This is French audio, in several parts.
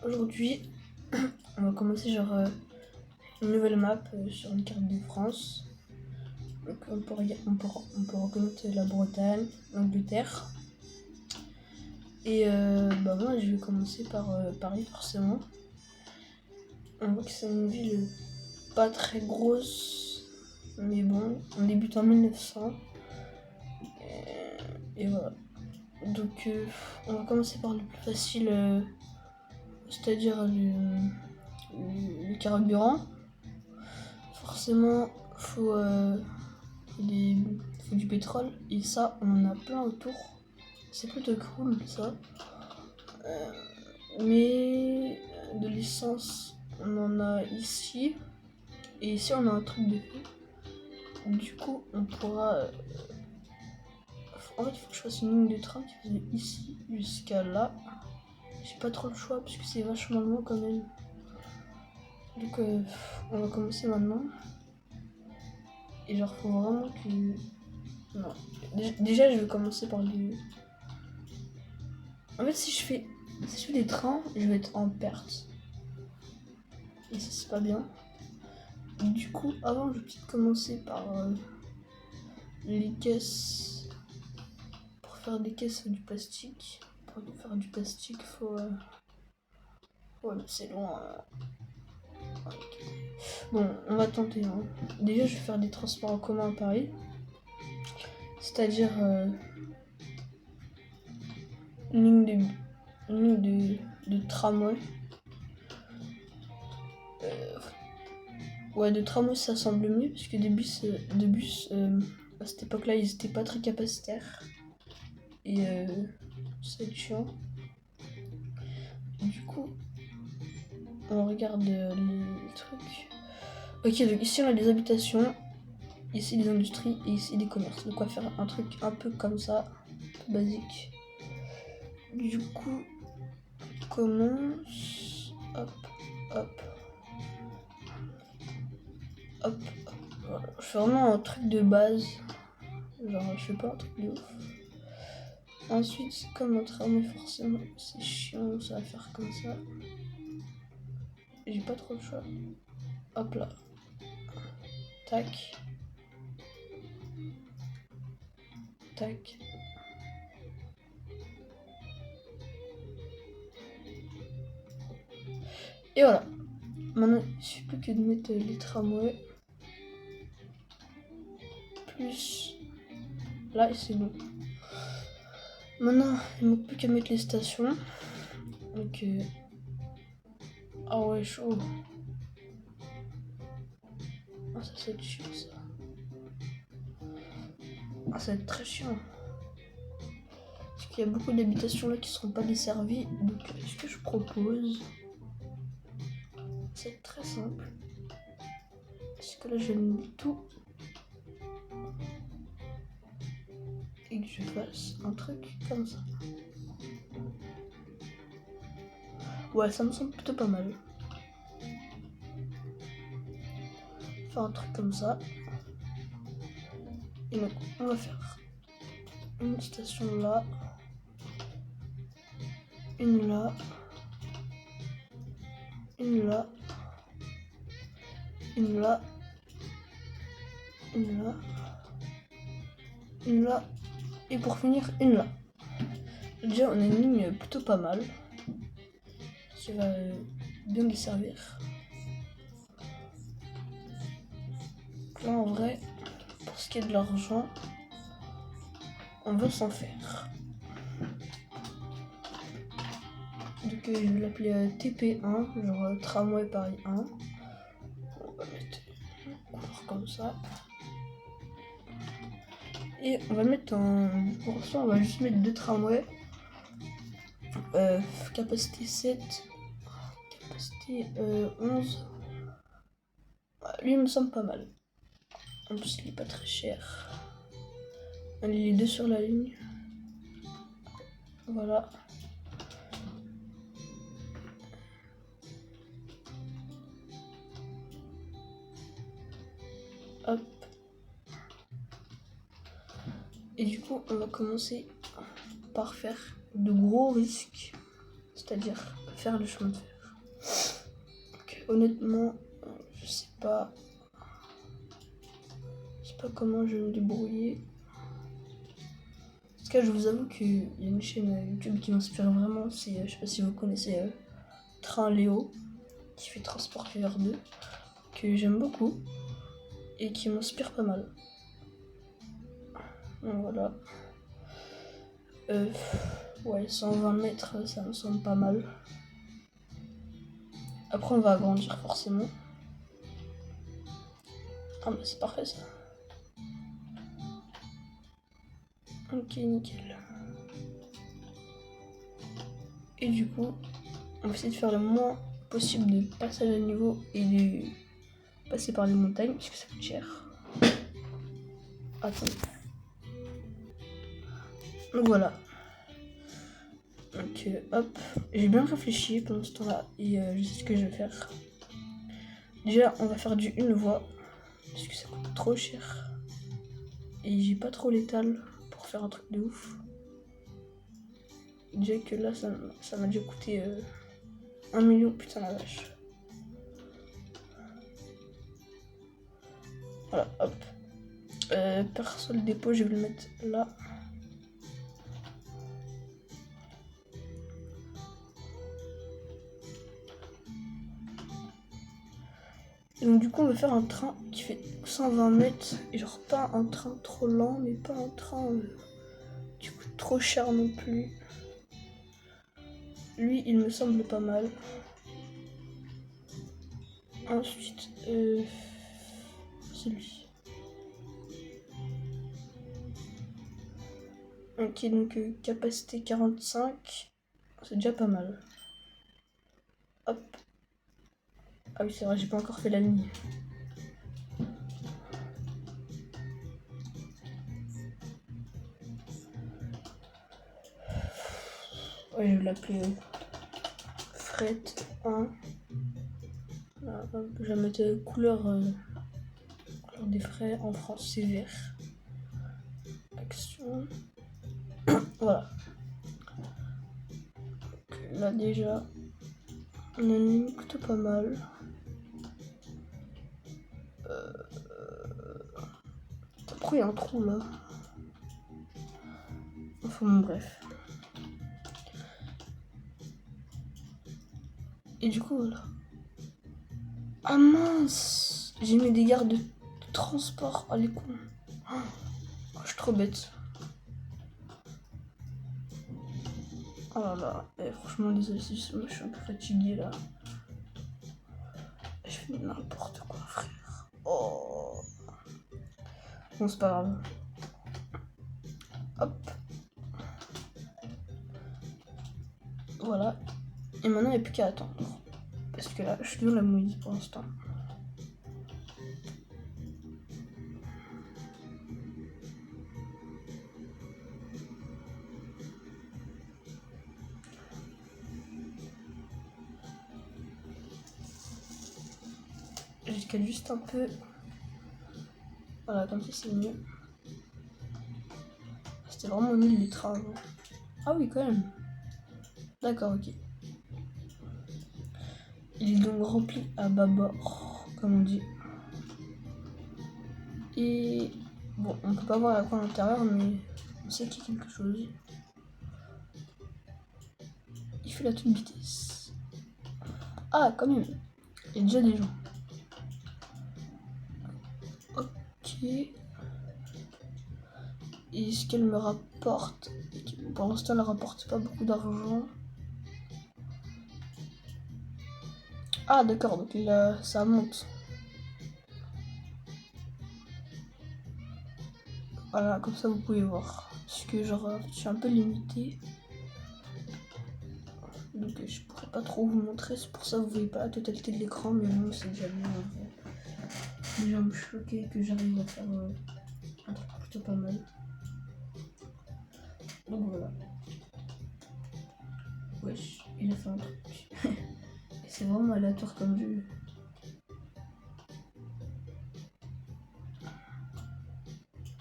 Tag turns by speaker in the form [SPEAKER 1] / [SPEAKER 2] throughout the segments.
[SPEAKER 1] Aujourd'hui, on va commencer une nouvelle map sur une carte de France. Donc on peut reconnaître la Bretagne, l'Angleterre. Et moi je vais commencer par Paris forcément. On voit que c'est une ville pas très grosse, mais bon, on débute en 1900. Et voilà. Donc on va commencer par le plus facile, c'est-à-dire le carburant. Forcément, faut du pétrole, et ça, on en a plein autour. C'est plutôt cool ça. Mais de l'essence, on en a ici. Et ici, on a un truc de fou. Du coup, on pourra. En fait, il faut que je fasse une ligne de train qui faisait ici jusqu'à là. J'ai pas trop le choix parce que c'est vachement loin quand même. Donc, on va commencer maintenant. Et genre, faut vraiment que. Non. Déjà, je vais commencer par le. En fait, si je fais des trains, je vais être en perte. Et ça, c'est pas bien. Du coup, avant, je vais peut-être commencer par les caisses. Pour faire des caisses du plastique. Pour faire du plastique, faut. Ouais, mais c'est loin. Okay. Bon, on va tenter. Hein. Déjà, je vais faire des transports en commun à Paris. C'est-à-dire une ligne de tramway. Ouais, de tramway ça semble mieux parce que des bus à cette époque-là ils étaient pas très capacitaires. Et c'est chiant. Du coup, on regarde les trucs. Ok, donc ici on a des habitations, ici des industries et ici des commerces. Donc on va faire un truc un peu comme ça, basique. Du coup, on commence. Hop, hop. Hop, hop. Voilà. Je fais vraiment un truc de base. Genre, je fais pas un truc de ouf. Ensuite, comme un tramway, forcément, c'est chiant, ça va faire comme ça. J'ai pas trop le choix. Hop là. Tac. Tac. Et voilà. Maintenant, il suffit plus que de mettre les tramways. Plus. Là, et c'est bon. Maintenant, il ne manque plus qu'à mettre les stations. Donc. Ah ouais, chaud. Ah, ça va être chiant, ça. Ah, ça va être très chiant. Parce qu'il y a beaucoup d'habitations là qui seront pas desservies. Donc, ce que je propose, c'est très simple. Parce que là, je mets tout. Et que je fasse un truc comme ça. Ouais, ça me semble plutôt pas mal. Faire un truc comme ça. Et donc, on va faire une station là. Une là. Une là. Une là. Une là. Une là. Et pour finir, une là. Déjà, on a une ligne plutôt pas mal. Qui va bien desservir. Là, en vrai, pour ce qui est de l'argent, on va s'en faire. Donc, je vais l'appeler TP1, genre tramway Paris 1. On va mettre une couleur comme ça. Et on va mettre pour ça, on va juste mettre 2 tramways. Capacité 7. Capacité 11. Lui, il me semble pas mal. En plus, il est pas très cher. Allez, les deux sur la ligne. Voilà. Hop. Et du coup, on va commencer par faire de gros risques. c'est-à-dire faire le chemin de fer. Donc, honnêtement, je sais pas comment je vais me débrouiller. En tout cas, je vous avoue qu'il y a une chaîne YouTube qui m'inspire vraiment, c'est, je sais pas si vous connaissez Train Léo, qui fait Transport QR2, que j'aime beaucoup et qui m'inspire pas mal. Donc voilà. Ouais, 120 mètres, ça me semble pas mal. Après, on va agrandir forcément. Ah, bah c'est parfait ça. Ok, nickel. Et du coup, on va essayer de faire le moins possible de passage à niveau et de passer par les montagnes, puisque ça coûte cher. Attendez. Donc voilà. Donc hop, j'ai bien réfléchi pendant ce temps-là et je sais ce que je vais faire. Déjà, on va faire du une voie, parce que ça coûte trop cher. Et j'ai pas trop l'étal pour faire un truc de ouf. Déjà que là, ça m'a déjà coûté 1 million, putain la vache. Voilà, hop. Perso, le dépôt, je vais le mettre là. Et donc du coup, on va faire un train qui fait 120 mètres. Et genre pas un train trop lent, mais pas un train qui coûte trop cher non plus. Lui, il me semble pas mal. Ensuite, c'est lui. Ok, donc capacité 45, c'est déjà pas mal. Hop. Ah oui, c'est vrai, j'ai pas encore fait la ligne. Ouais, je vais l'appeler Fret 1. Là, hop, je vais mettre couleur des frais. En France, c'est vert. Action. Voilà. Donc, là, déjà, on a une ligne plutôt pas mal. Pourquoi il y a un trou là? Enfin, bon, bref. Et du coup, voilà. Ah mince! J'ai mis des gares de transport. Ah, les cons. Oh, je suis trop bête. Oh là là. Franchement, désolé, c'est juste moi, je suis un peu fatiguée là. Je fais n'importe quoi, frère. Oh. Bon, c'est pas grave. Hop. Voilà. Et maintenant, il n'y a plus qu'à attendre. Parce que là, je suis dans la mouise pour l'instant. Je décale juste un peu. Voilà, comme ça, c'est mieux. C'était vraiment nul les travaux. Ah oui, quand même. D'accord, ok. Il est donc rempli à bâbord, comme on dit. Et bon, on peut pas voir la croix à l'intérieur, mais on sait qu'il y a quelque chose. Il fait la toute vitesse. Ah, quand même. Il y a déjà des gens. Ok. Et ce qu'elle me rapporte, pour l'instant, elle ne rapporte pas beaucoup d'argent. Ah, d'accord, donc ça monte. Voilà, comme ça vous pouvez voir. Parce que genre, je suis un peu limité. Donc je pourrais pas trop vous montrer, c'est pour ça que vous voyez pas la totalité de l'écran, mais bon, c'est déjà bien. Déjà me choquer que j'arrive à faire un truc plutôt pas mal. Donc voilà. Wesh, il a fait un truc. Et c'est vraiment aléatoire comme jeu.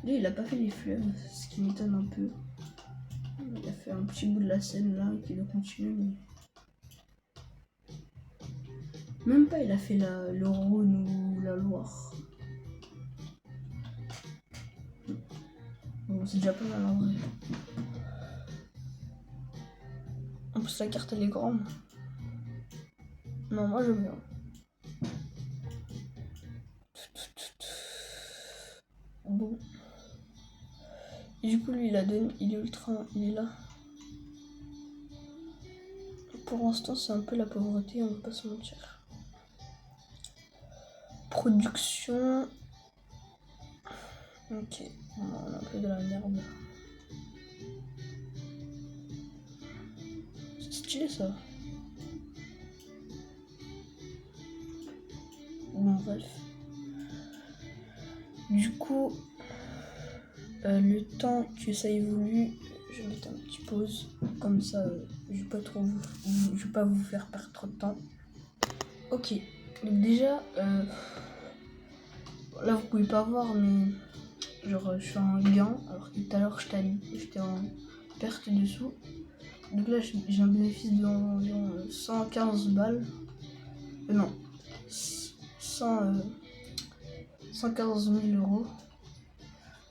[SPEAKER 1] Lui, il a pas fait les fleuves, ce qui m'étonne un peu. Il a fait un petit bout de la scène là, qui doit continuer, mais Même pas, il a fait le Rhône ou la Loire. Bon, c'est déjà pas mal en vrai. En plus, la carte elle est grande. Non, moi j'aime bien. Bon. Et du coup, lui, il est ultra, il est là. Pour l'instant, c'est un peu la pauvreté, on va pas se mentir. Production. Ok, on a un peu de la merde. C'est stylé ça. Bon, bref. Du coup, le temps que ça évolue, je vais mettre un petit pause. Comme ça, je vais pas vous faire perdre trop de temps. Ok, donc déjà, là vous pouvez pas voir, mais genre je suis en gain, alors que tout à l'heure j'étais en perte dessous. Donc là j'ai un bénéfice d'environ 115 balles. Non, 115 000 euros.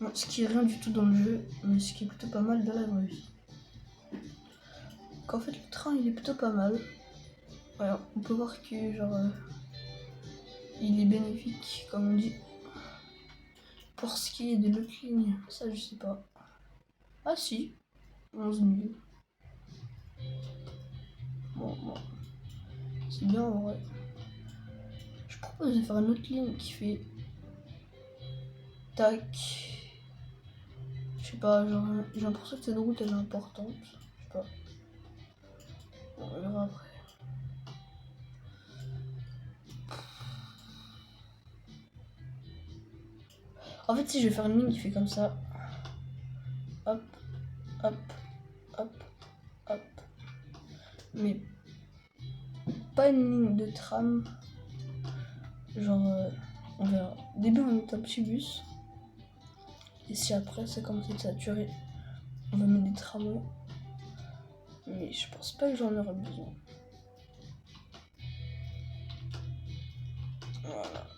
[SPEAKER 1] Non, ce qui est rien du tout dans le jeu, mais ce qui est plutôt pas mal dans la vraie vie. Donc en fait le train il est plutôt pas mal. Alors on peut voir que genre il est bénéfique comme on dit. Pour ce qui est de l'autre ligne, ça je sais pas. Ah si, 11 000. Bon. C'est bien en vrai. Je propose de faire une autre ligne qui fait tac. Je sais pas, genre j'ai l'impression que cette route elle est importante. Je sais pas. Bon, on verra après. En fait, si je vais faire une ligne qui fait comme ça. Hop, hop, hop, hop. Mais pas une ligne de tram. Genre, on verra. Au début, on met un petit bus. Et si après, ça commence à être saturé, on va mettre des tramways. Mais je pense pas que j'en aurai besoin. Voilà.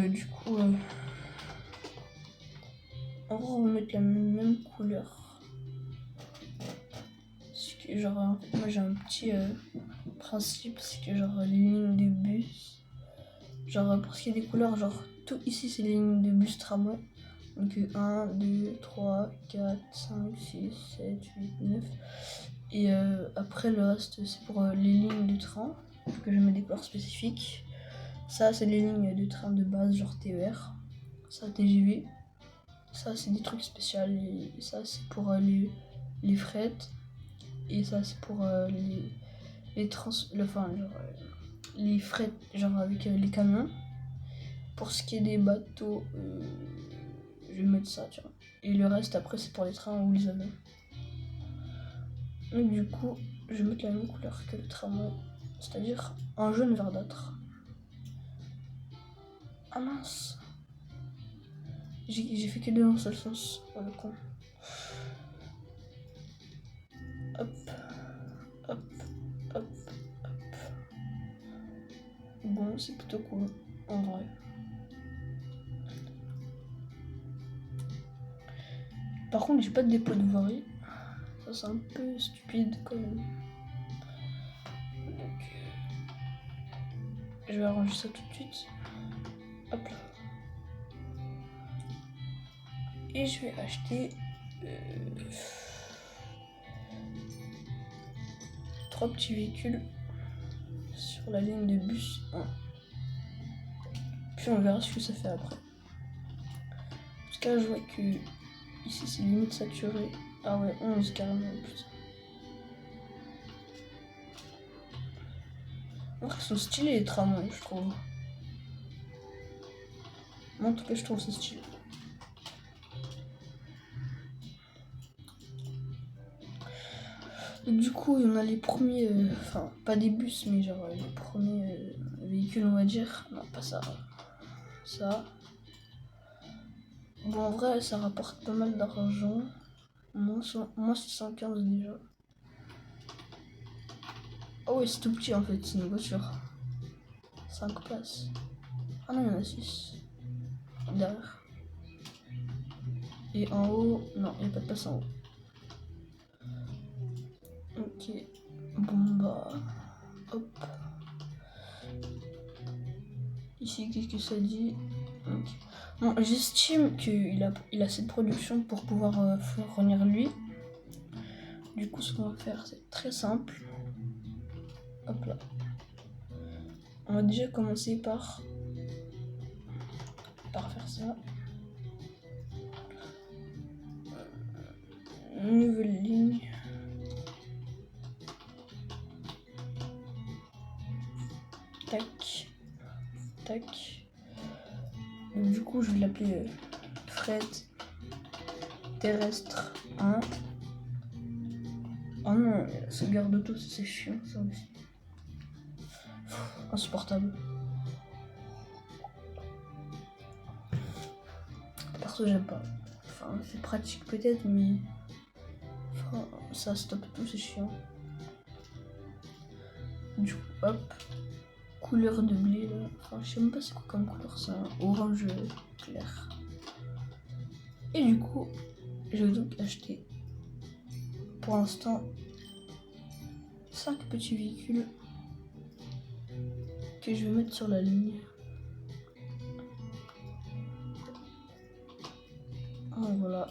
[SPEAKER 1] Du coup, en gros, on va mettre la même couleur. Parce que, genre, en fait, moi j'ai un petit principe, c'est que, genre, les lignes de bus, genre, pour ce qui est des couleurs, genre, tout ici c'est les lignes de bus tramway. Donc 1, 2, 3, 4, 5, 6, 7, 8, 9. Et après, le reste, c'est pour les lignes de train, que je mets des couleurs spécifiques. Ça, c'est les lignes de train de base, genre TER. Ça, TGV. Ça, c'est des trucs spéciaux. Et ça, c'est pour les fret. Et ça, c'est pour les fret, genre avec les camions. Pour ce qui est des bateaux, je vais mettre ça, tu vois. Et le reste, après, c'est pour les trains ou les avions. Donc, du coup, je vais mettre la même couleur que le tramway, c'est-à-dire un jaune verdâtre. Ah mince! J'ai fait que deux dans un seul sens. Oh le con. Hop, hop, hop, hop. Bon, c'est plutôt cool, en vrai. Par contre, j'ai pas de dépôt de voirie. Ça, c'est un peu stupide quand même. Donc, je vais arranger ça tout de suite. Hop là. Et je vais acheter 3 petits véhicules sur la ligne de bus 1. Puis on verra ce que ça fait après. En tout cas, je vois que ici c'est limite saturé. Ah ouais, 11 carrément en plus. Ils sont stylés les tramways, je trouve. Moi en tout cas, je trouve ça stylé. Et du coup, il y en a les premiers, enfin pas des bus, mais genre les premiers véhicules, on va dire. Non, pas ça. Ça. Bon, en vrai, ça rapporte pas mal d'argent. Moi, c'est 115 déjà. Oh ouais, c'est tout petit en fait, c'est une voiture. 5 places. Ah non, il y en a 6. Derrière. Et en haut, non, il n'y a pas de place en haut. Ok. Bon bah. Hop. Ici, qu'est-ce que ça dit? Ok. Bon, j'estime qu'il a cette production pour pouvoir fournir lui. Du coup, ce qu'on va faire, c'est très simple. Hop là. On va déjà commencer par faire ça. Nouvelle ligne. Tac. Tac. Donc, du coup, je vais l'appeler fret terrestre 1. Oh non, la sauvegarde auto, c'est chiant ça aussi. Insupportable. Perso, j'aime pas. Enfin, c'est pratique peut-être, mais. Enfin, ça stoppe tout, c'est chiant. Du coup, hop. Couleur de blé là. Enfin, je sais même pas c'est quoi comme couleur, c'est un orange clair. Et du coup, je vais donc acheter pour l'instant 5 petits véhicules que je vais mettre sur la ligne. Voilà.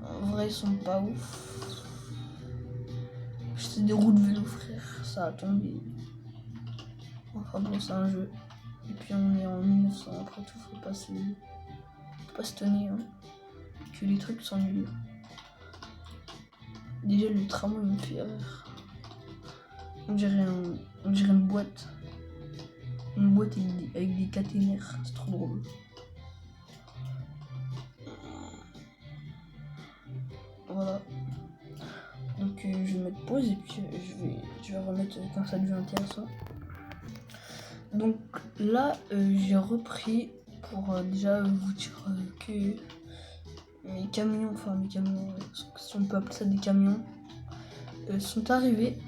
[SPEAKER 1] En vrai, ils sont pas ouf. C'est des roues de vélo, frère. Ça a tombé. Enfin bon, c'est un jeu. Et puis on est en 1900, après tout, faut pas se tenir, hein. Que les trucs sont nuls. Déjà, le tramway me fait rire. On dirait une boîte. Une boîte avec des caténaires. C'est trop drôle. Voilà. Donc je vais mettre pause et puis je vais remettre quand ça devient intéressant. Donc là, j'ai repris pour déjà vous dire que mes camions, si on peut appeler ça des camions, sont arrivés.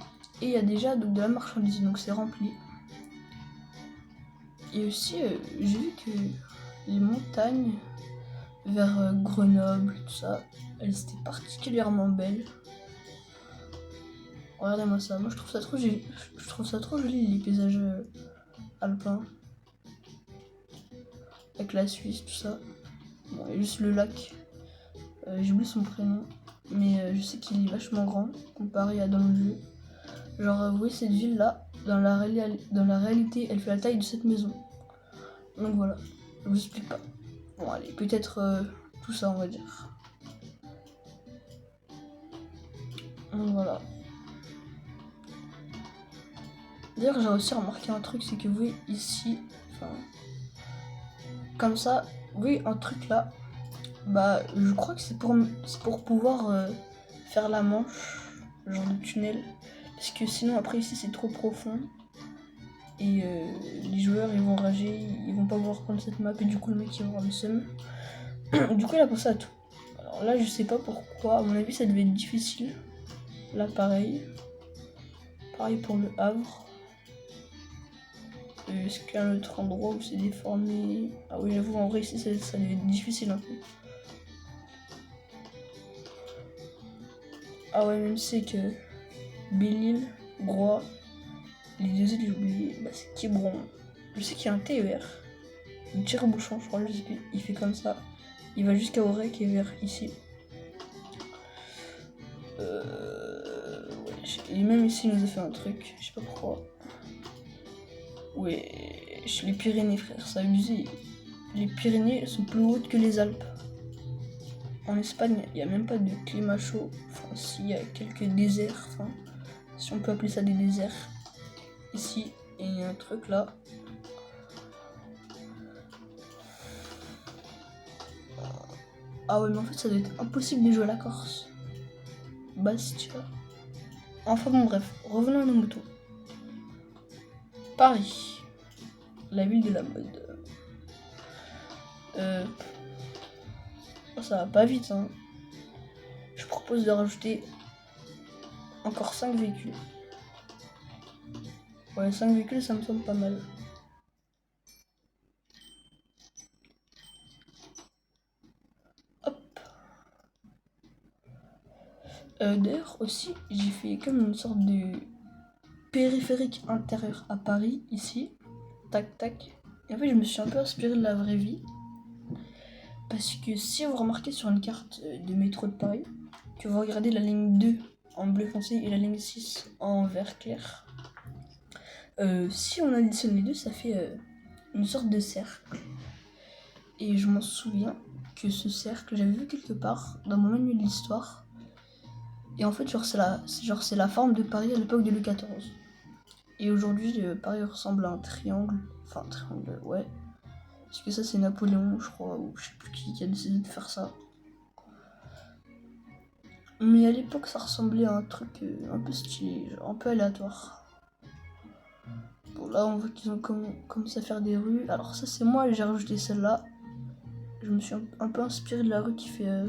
[SPEAKER 1] Et il y a déjà donc, de la marchandise, donc c'est rempli. Et aussi, j'ai vu que les montagnes vers Grenoble, tout ça, elles étaient particulièrement belles. Regardez-moi ça, moi je trouve ça trop joli. Je trouve ça trop joli les paysages alpins. Avec la Suisse, tout ça. Bon, il y a juste le lac. J'ai oublié son prénom. Mais je sais qu'il est vachement grand comparé à dans le jeu. Genre, vous voyez cette ville là, dans la réalité, elle fait la taille de cette maison. Donc voilà, je vous explique pas. Bon, allez, peut-être tout ça, on va dire. Donc voilà. D'ailleurs, j'ai aussi remarqué un truc, c'est que vous voyez ici, enfin, comme ça, vous voyez un truc là, bah, je crois que c'est pour pouvoir faire la manche, genre de tunnel, parce que sinon après ici c'est trop profond et les joueurs ils vont rager, ils vont pas vouloir prendre cette map et du coup le mec il va avoir le seum. Du coup il a pensé à tout. Alors là je sais pas pourquoi, à mon avis ça devait être difficile. Là pareil pour le Havre. Est-ce qu'il y a un autre endroit où c'est déformé? Ah oui, j'avoue, en vrai, ici, ça devait être difficile un peu. Ah ouais, même c'est que Belle-Île, Groix, les deux îles, j'ai oublié, bah, c'est Quiberon. Je sais qu'il y a un TER, un tire-bouchon, je crois, je sais plus. Il fait comme ça. Il va jusqu'à Auray qui est vers ici. Ouais, et même ici, il nous a fait un truc, je sais pas pourquoi. Ouais, chez les Pyrénées, frère, ça a abusé. Les Pyrénées sont plus hautes que les Alpes. En Espagne, il n'y a même pas de climat chaud. Enfin, s'il y a quelques déserts, enfin, si on peut appeler ça des déserts. Ici, et il y a un truc là. Ah ouais, mais en fait, ça doit être impossible de jouer à la Corse. Bastia. Enfin bon, bref, revenons à nos moutons. Paris, la ville de la mode. Ça va pas vite, hein. Je propose de rajouter encore 5 véhicules. Ouais, 5 véhicules, ça me semble pas mal. Hop. D'ailleurs aussi, j'ai fait comme une sorte de périphérique intérieur à Paris, ici. Tac, tac. Et en fait, je me suis un peu inspiré de la vraie vie. Parce que si vous remarquez sur une carte de métro de Paris, que vous regardez la ligne 2 en bleu foncé et la ligne 6 en vert clair, si on additionne les deux, ça fait une sorte de cercle. Et je m'en souviens que ce cercle, j'avais vu quelque part dans mon manuel d'histoire. Et en fait, c'est la forme de Paris à l'époque de Louis XIV. Et aujourd'hui, Paris ressemble à un triangle. Enfin, un triangle, ouais. Parce que ça, c'est Napoléon, je crois, ou je sais plus qui a décidé de faire ça. Mais à l'époque, ça ressemblait à un truc un peu stylé, genre un peu aléatoire. Bon, là, on voit qu'ils ont commencé à faire des rues. Alors, ça, c'est moi, j'ai rajouté celle-là. Je me suis un peu inspiré de la rue qui fait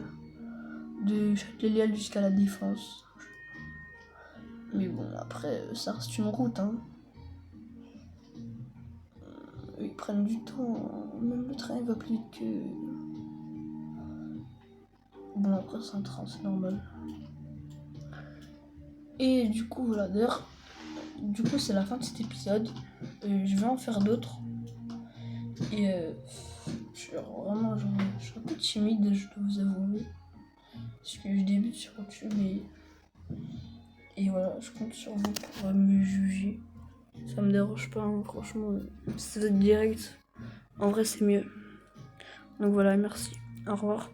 [SPEAKER 1] de Châtelet-Léal jusqu'à la Défense. Mais bon, après, ça reste une route, hein. Ils prennent du temps, même le train il va plus vite que... Bon, après c'est un train, c'est normal. Et du coup, voilà, d'ailleurs, du coup c'est la fin de cet épisode. Je vais en faire d'autres. Et je suis un peu timide, je dois vous avouer. Parce que je débute sur YouTube et voilà, je compte sur vous pour me juger. Ça me dérange pas, hein, franchement, si vous êtes direct, en vrai c'est mieux. Donc voilà, merci, au revoir.